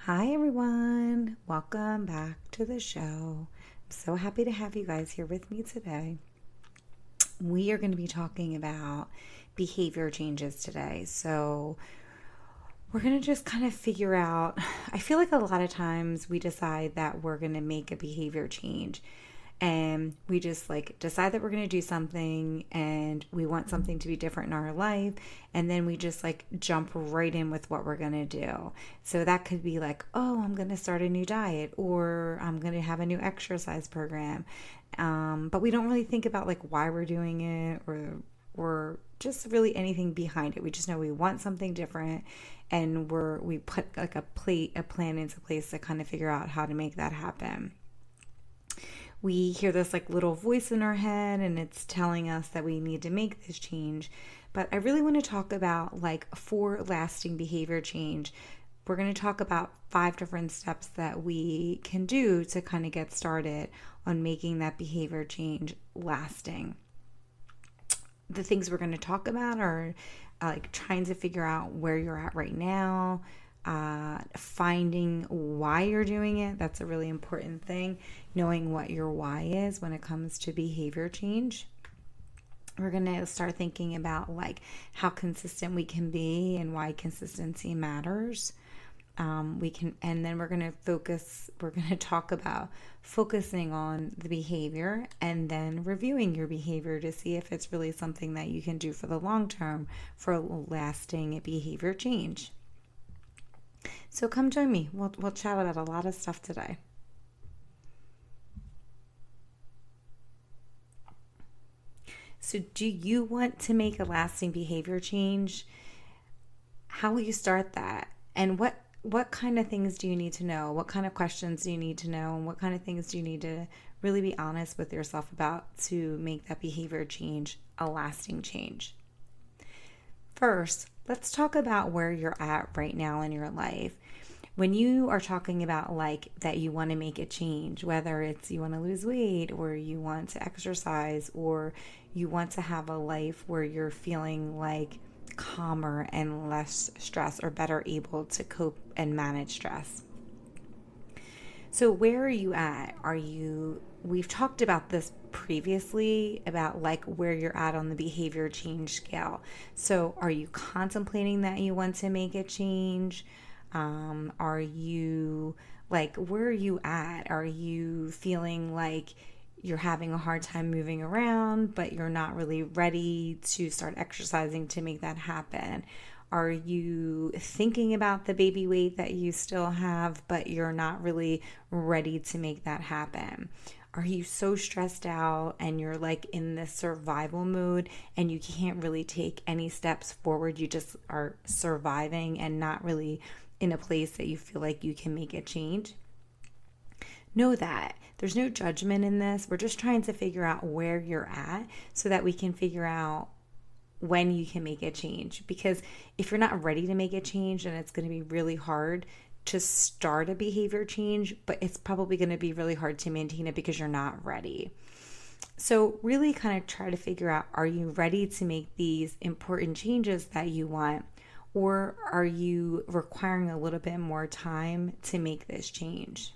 Hi, everyone. Welcome back to the show. I'm so happy to have you guys here with me today. We are going to be talking about behavior changes today. So, we're going to just kind of figure out. I feel like a lot of times we decide that we're going to make a behavior change and we just like decide that we're going to do something and we want something to be different in our life, and then we just like jump right in with what we're going to do. So that could be like, oh, I'm going to start a new diet, or I'm going to have a new exercise program. But we don't really think about like why we're doing it, or just really anything behind it. We just know we want something different, and we put like a plan into place to kind of figure out how to make that happen. We hear this like little voice in our head and it's telling us that we need to make this change. But I really want to talk about like for lasting behavior change. We're going to talk about 5 different steps that we can do to kind of get started on making that behavior change lasting. The things we're going to talk about are like trying to figure out where you're at right now, finding why you're doing it. That's a really important thing. Knowing what your why is when it comes to behavior change. We're going to start thinking about like how consistent we can be and why consistency matters. And then we're going to talk about focusing on the behavior and then reviewing your behavior to see if it's really something that you can do for the long term for lasting behavior change. So come join me. We'll chat about a lot of stuff today. So, do you want to make a lasting behavior change? How will you start that? And what kind of things do you need to know? What kind of questions do you need to know? And what kind of things do you need to really be honest with yourself about to make that behavior change a lasting change? First, let's talk about where you're at right now in your life. When you are talking about like that you want to make a change, whether it's you want to lose weight or you want to exercise or you want to have a life where you're feeling like calmer and less stress or better able to cope and manage stress. So where are you at? We've talked about this previously about like where you're at on the behavior change scale. So are you contemplating that you want to make a change? Are you like, where are you at? Are you feeling like you're having a hard time moving around, but you're not really ready to start exercising to make that happen? Are you thinking about the baby weight that you still have, but you're not really ready to make that happen? Are you so stressed out and you're like in this survival mode and you can't really take any steps forward? You just are surviving and not really in a place that you feel like you can make a change? Know that there's no judgment in this. We're just trying to figure out where you're at so that we can figure out when you can make a change. Because if you're not ready to make a change, then it's going to be really hard to start a behavior change, but it's probably going to be really hard to maintain it because you're not ready. So really kind of try to figure out, are you ready to make these important changes that you want, or are you requiring a little bit more time to make this change?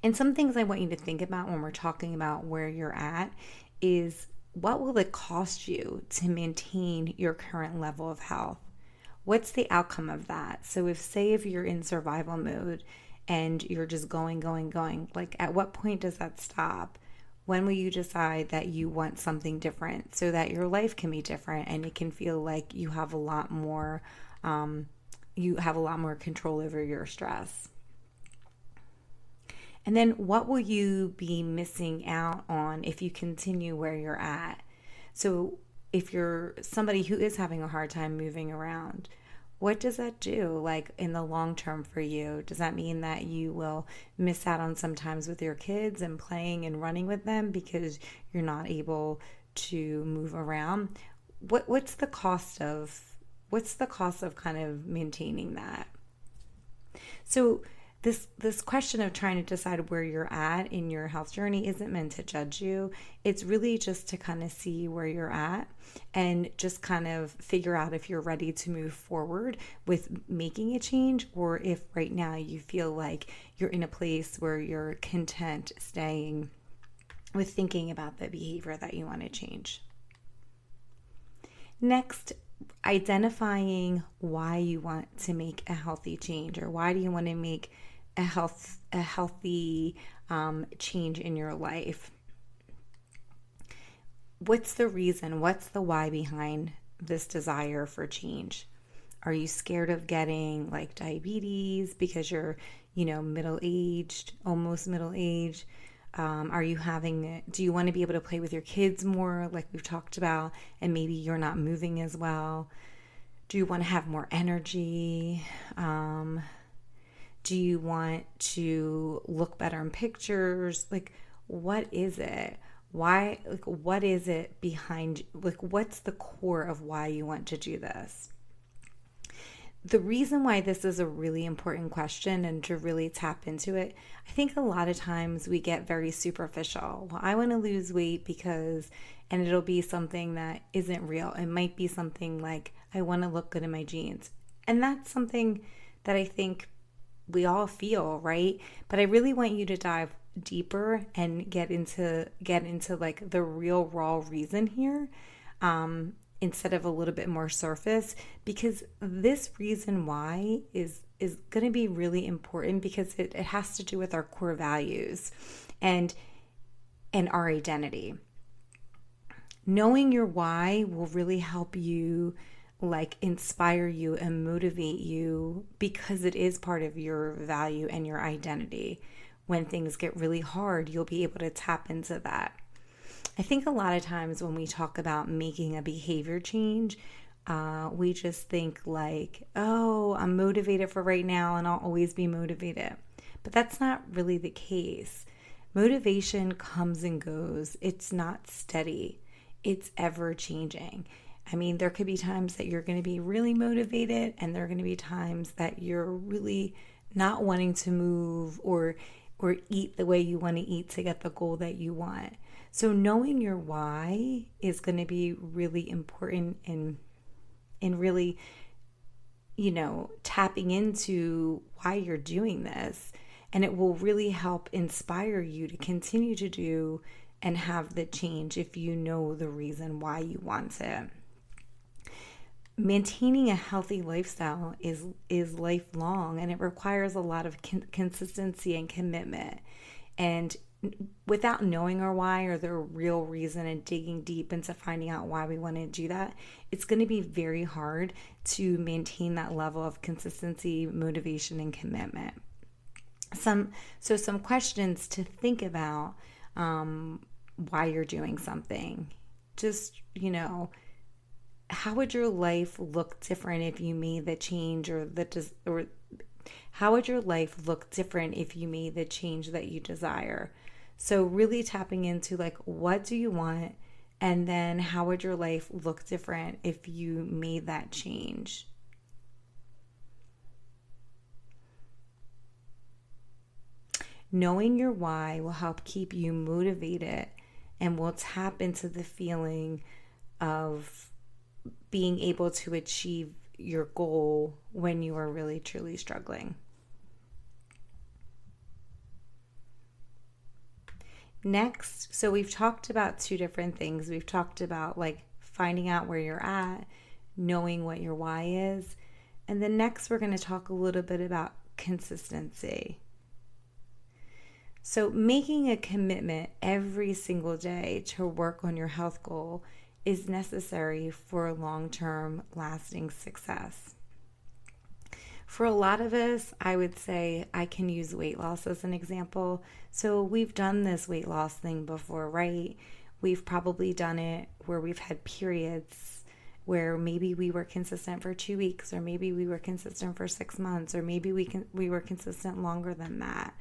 And some things I want you to think about when we're talking about where you're at is, what will it cost you to maintain your current level of health? What's the outcome of that? So if you're in survival mode and you're just going, like at what point does that stop? When will you decide that you want something different so that your life can be different and it can feel like you have a lot more control over your stress? And then what will you be missing out on if you continue where you're at? So if you're somebody who is having a hard time moving around, what does that do like in the long term for you? Does that mean that you will miss out on some times with your kids and playing and running with them because you're not able to move around? What's the cost of kind of maintaining that? So this question of trying to decide where you're at in your health journey isn't meant to judge you. It's really just to kind of see where you're at and just kind of figure out if you're ready to move forward with making a change, or if right now you feel like you're in a place where you're content staying with thinking about the behavior that you want to change. Next, identifying why you want to make a healthy change, or why do you want to make a healthy change in your life. What's the reason? What's the why behind this desire for change? Are you scared of getting like diabetes because you're, middle-aged, almost middle-aged? Do you want to be able to play with your kids more, like we've talked about, and maybe you're not moving as well? Do you want to have more energy? Do you want to look better in pictures? Like, what is it? Why, like, what is it behind, like, what's the core of why you want to do this? The reason why this is a really important question and to really tap into it, I think a lot of times we get very superficial. Well, I want to lose weight because, and it'll be something that isn't real. It might be something like, I want to look good in my jeans. And that's something that I think we all feel, right? But I really want you to dive deeper and get into like the real raw reason here. Instead of a little bit more surface, because this reason why is going to be really important, because it has to do with our core values and our identity. Knowing your why will really help you, like, inspire you and motivate you, because it is part of your value and your identity. When things get really hard, you'll be able to tap into that. I think a lot of times when we talk about making a behavior change, we just think like, oh, I'm motivated for right now and I'll always be motivated. But that's not really the case. Motivation comes and goes. It's not steady. It's ever changing. I mean, there could be times that you're going to be really motivated, and there are going to be times that you're really not wanting to move or eat the way you want to eat to get the goal that you want. So knowing your why is going to be really important in really, tapping into why you're doing this. And it will really help inspire you to continue to do and have the change if you know the reason why you want it. Maintaining a healthy lifestyle is lifelong, and it requires a lot of consistency and commitment. And without knowing our why or the real reason and digging deep into finding out why we want to do that, it's going to be very hard to maintain that level of consistency, motivation, and commitment. Some questions to think about why you're doing something. Just, how would your life look different if you made the change, or how would your life look different if you made the change that you desire? So really tapping into, like, what do you want? And then how would your life look different if you made that change? Knowing your why will help keep you motivated and will tap into the feeling of being able to achieve your goal when you are really truly struggling. Next, so we've talked about two different things. We've talked about, like, finding out where you're at, knowing what your why is. And then next, we're going to talk a little bit about consistency. So making a commitment every single day to work on your health goal is necessary for long-term lasting success. For a lot of us, I would say I can use weight loss as an example. So we've done this weight loss thing before, right? We've probably done it where we've had periods where maybe we were consistent for 2 weeks, or maybe we were consistent for 6 months, or maybe we were consistent longer than that.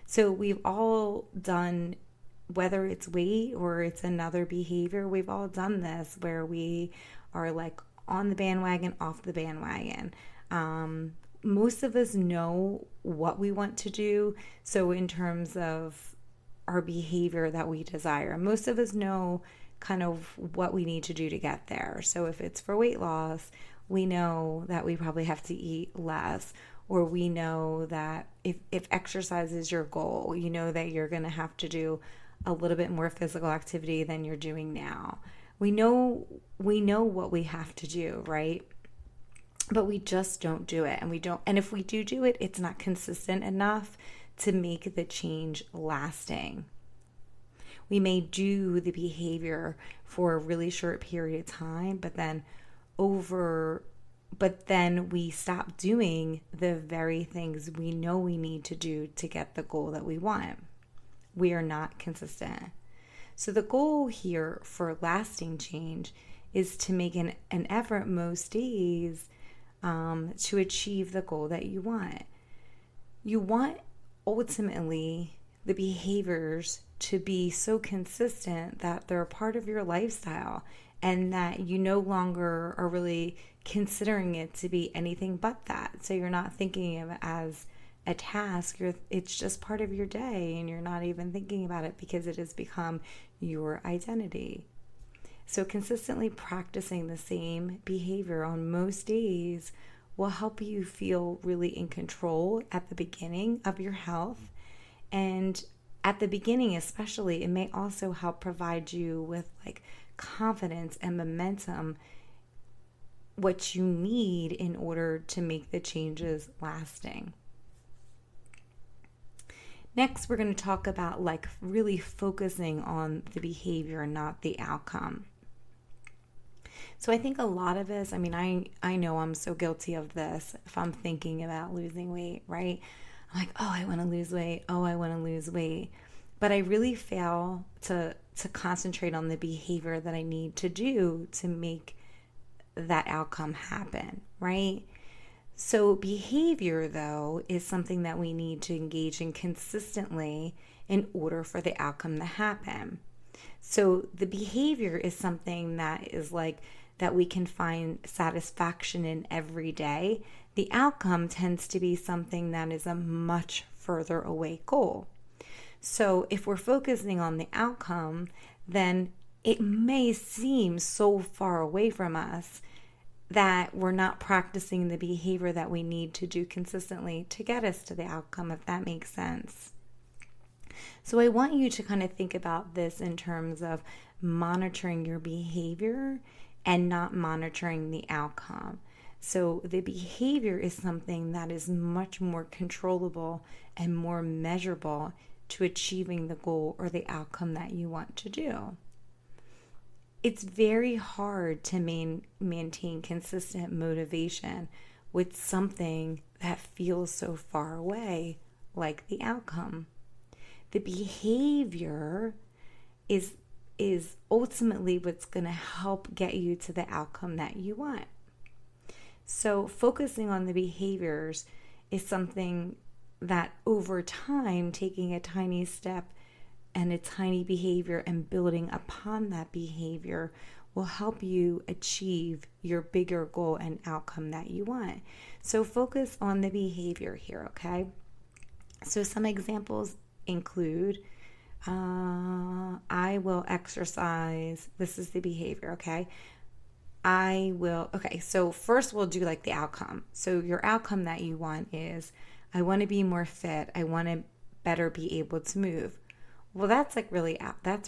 So we've all done, whether it's weight or it's another behavior, we've all done this where we are like on the bandwagon, off the bandwagon. most of us know what we want to do. So, in terms of our behavior that we desire, most of us know kind of what we need to do to get there. So, if it's for weight loss, we know that we probably have to eat less, or we know that if exercise is your goal, you know that you're going to have to do a little bit more physical activity than you're doing now. We know what we have to do, right? But we just don't do it. And if we do it, it's not consistent enough to make the change lasting. We may do the behavior for a really short period of time, but then we stop doing the very things we know we need to do to get the goal that we want. We are not consistent. So the goal here for lasting change is to make an effort most days to achieve the goal that you want. You want ultimately the behaviors to be so consistent that they're a part of your lifestyle, and that you no longer are really considering it to be anything but that. So you're not thinking of it as a task. It's just part of your day, and you're not even thinking about it because it has become your identity. So consistently practicing the same behavior on most days will help you feel really in control at the beginning of your health. And at the beginning especially, it may also help provide you with like confidence and momentum, what you need in order to make the changes lasting. Next, we're going to talk about like really focusing on the behavior, not the outcome. So I think a lot of us, I know I'm so guilty of this. If I'm thinking about losing weight, right? I'm like, oh, I want to lose weight. Oh, I want to lose weight. But I really fail to concentrate on the behavior that I need to do to make that outcome happen, right? So behavior, though, is something that we need to engage in consistently in order for the outcome to happen. So the behavior is something that is like that we can find satisfaction in every day. The outcome tends to be something that is a much further away goal. So if we're focusing on the outcome, then it may seem so far away from us that we're not practicing the behavior that we need to do consistently to get us to the outcome, if that makes sense. So I want you to kind of think about this in terms of monitoring your behavior and not monitoring the outcome. So the behavior is something that is much more controllable and more measurable to achieving the goal or the outcome that you want to do. It's very hard to maintain consistent motivation with something that feels so far away, like the outcome. The behavior is ultimately what's going to help get you to the outcome that you want. So focusing on the behaviors is something that over time, taking a tiny step and a tiny behavior and building upon that behavior will help you achieve your bigger goal and outcome that you want. So focus on the behavior here, okay? So some examples include, I will exercise. This is the behavior, okay? So first we'll do like the outcome. So your outcome that you want is, I want to be more fit. I want to better be able to move. Well, that's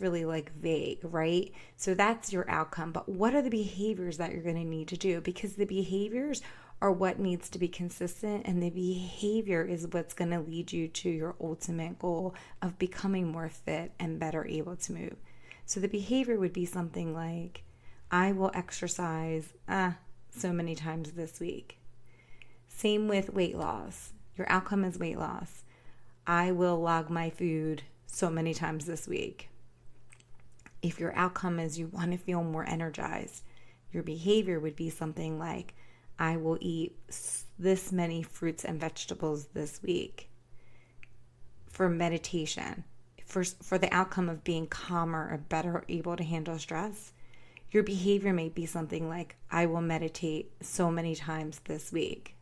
really like vague, right? So that's your outcome. But what are the behaviors that you're going to need to do? Because the behaviors are what needs to be consistent, and the behavior is what's going to lead you to your ultimate goal of becoming more fit and better able to move. So the behavior would be something like, I will exercise so many times this week. Same with weight loss. Your outcome is weight loss. I will log my food so many times this week. If your outcome is you want to feel more energized, your behavior would be something like, I will eat this many fruits and vegetables this week. For meditation, for the outcome of being calmer or better able to handle stress, your behavior may be something like, I will meditate so many times this week.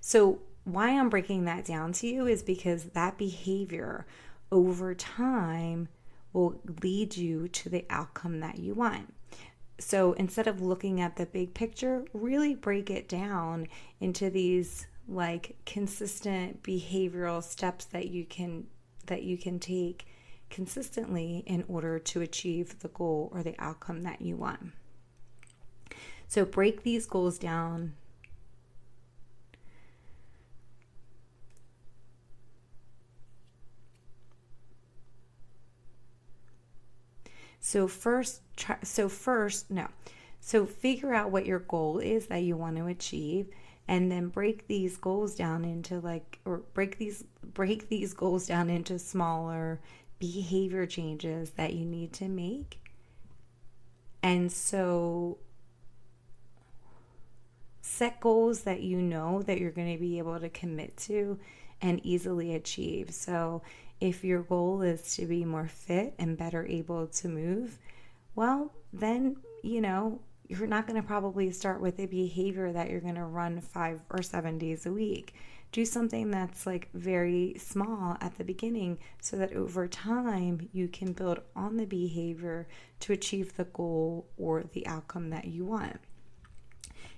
So why I'm breaking that down to you is because that behavior over time will lead you to the outcome that you want. So instead of looking at the big picture, really break it down into these like consistent behavioral steps that you can take consistently in order to achieve the goal or the outcome that you want. So break these goals down. So figure out what your goal is that you want to achieve, and then break these goals down into break these goals down into smaller behavior changes that you need to make. And so set goals that you know that you're going to be able to commit to and easily achieve. So if your goal is to be more fit and better able to move, well, then, you're not going to probably start with a behavior that you're going to run 5 or 7 days a week. Do something that's like very small at the beginning so that over time you can build on the behavior to achieve the goal or the outcome that you want.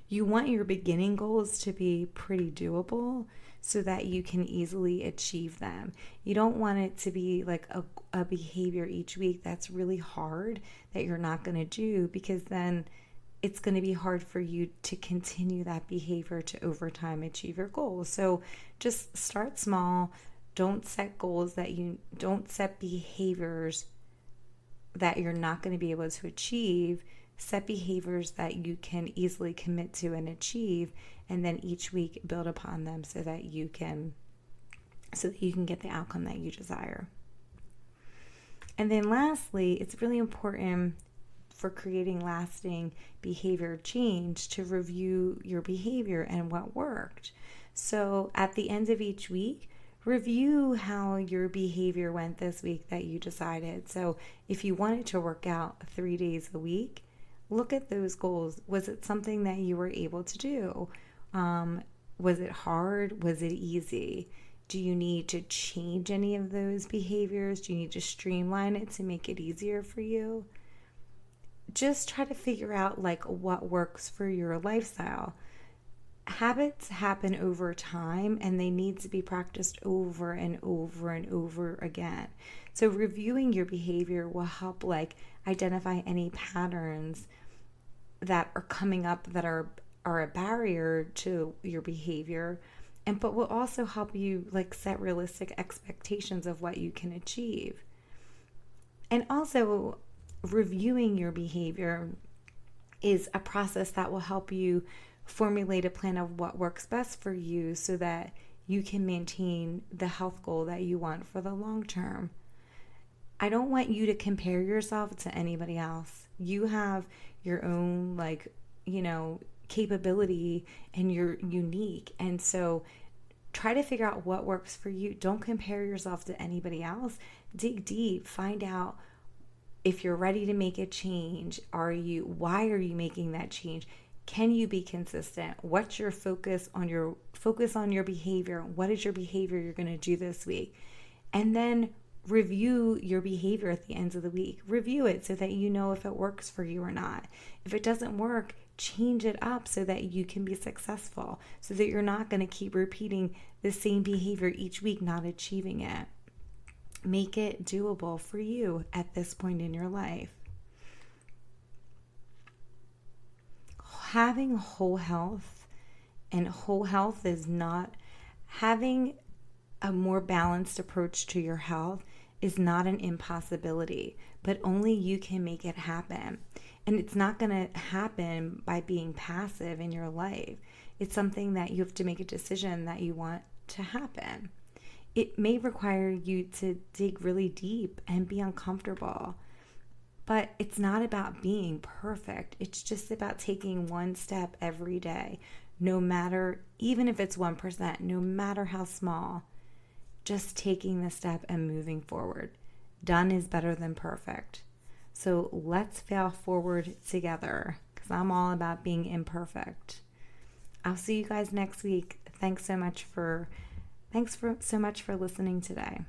You want your beginning goals to be pretty doable so that you can easily achieve them. You don't want it to be like a behavior each week that's really hard that you're not going to do, because then it's going to be hard for you to continue that behavior to over time achieve your goals. So just start small. Don't set behaviors that you're not going to be able to achieve. Set behaviors that you can easily commit to and achieve, and then each week build upon them so that you can get the outcome that you desire. And then lastly, it's really important for creating lasting behavior change to review your behavior and what worked. So at the end of each week, review how your behavior went this week that you decided. So if you wanted to work out 3 days a week, look at those goals. Was it something that you were able to do? Was it hard? Was it easy? Do you need to change any of those behaviors? Do you need to streamline it to make it easier for you? Just try to figure out like what works for your lifestyle. Habits happen over time and they need to be practiced over and over and over again. So reviewing your behavior will help like identify any patterns that are coming up that are a barrier to your behavior, but will also help you like set realistic expectations of what you can achieve. And also reviewing your behavior is a process that will help you formulate a plan of what works best for you so that you can maintain the health goal that you want for the long term. I don't want you to compare yourself to anybody else. You have your own capability and you're unique. And so try to figure out what works for you. Don't compare yourself to anybody else. Dig deep, find out if you're ready to make a change. Why are you making that change? Can you be consistent? What's your focus on your behavior? What is your behavior you're going to do this week? And then review your behavior at the end of the week. Review it so that you know if it works for you or not. If it doesn't work, change it up so that you can be successful, so that you're not going to keep repeating the same behavior each week, not achieving it. Make it doable for you at this point in your life. Having whole health, and whole health is not having a more balanced approach to your health, is not an impossibility, but only you can make it happen. And it's not going to happen by being passive in your life. It's something that you have to make a decision that you want to happen. It may require you to dig really deep and be uncomfortable, but it's not about being perfect. It's just about taking one step every day, no matter, even if it's 1%, no matter how small, just taking the step and moving forward. Done is better than perfect. So let's fail forward together, because I'm all about being imperfect. I'll see you guys next week. Thanks for so much for listening today.